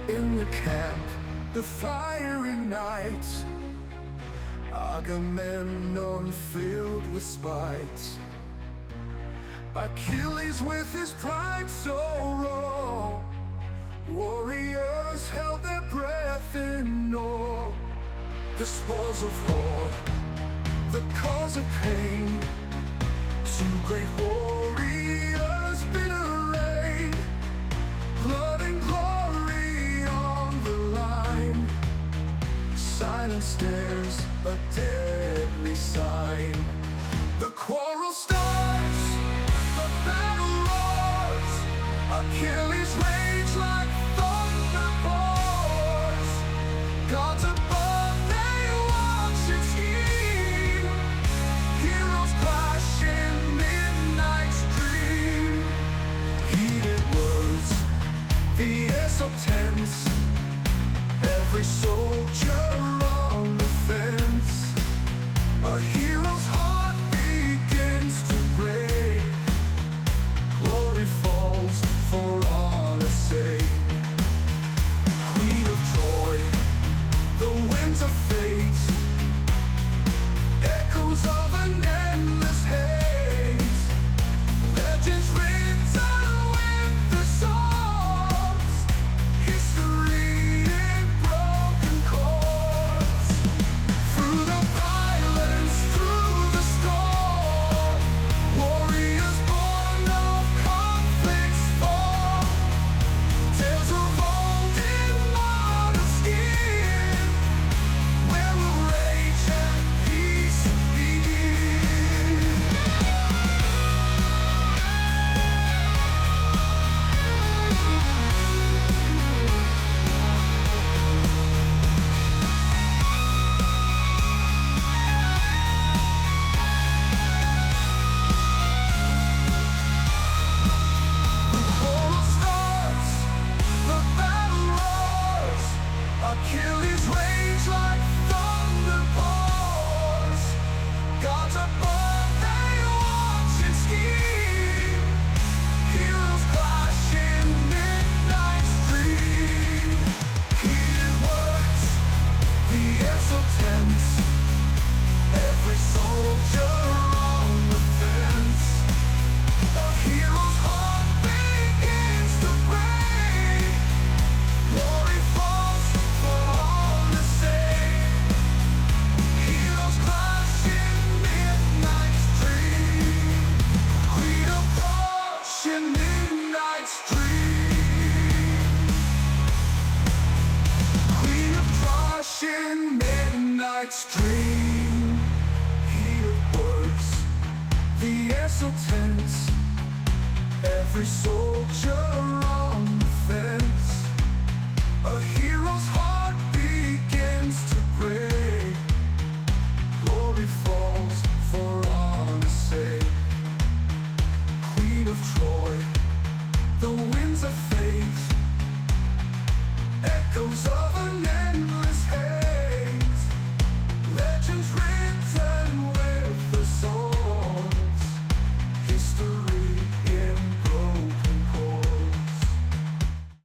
In the camp, the fire ignites, Agamemnon filled with spite. Achilles with his pride so raw, warriors held their breath in awe. The spoils of war, the cause of pain, two great warriors been arrayed, blood and glory on the line. Silence stares, a deadly sign. The quarrel starts, the battle roars, Achilles rage like thunder pours. Gods above, they watch it scheme, heroes clash in midnight's dream. Heated words, the air so tense, every soldier on the fence. A hero's heart begins to break, glory falls for honor's sake. Queen of Troy, the winds of fate, echoes of an endless hate. Legends written with the songs, history in broken chords. Through the violence, through the storm, warriors born of conflict's fall. Tales of old in modern skin, where will rage and peace begin? The quarrel starts, the battle roars, Achilles rage like thunder pours. Gods above, they watch it scheme, heroes clash in midnight's dream. Heated words, the air so tense, every soldier on the fence. A hero's heart begins to break, glory falls for honor's sake. Heroes clash in midnight's dream, queen of crush in midnight's dream. Queen of crush in midnight's dream. Heated words, the air so tense, every soldier on the fence. A hero's heart begins to break, glory falls for honor's sake. Queen of Troy, the winds of fate, echoes of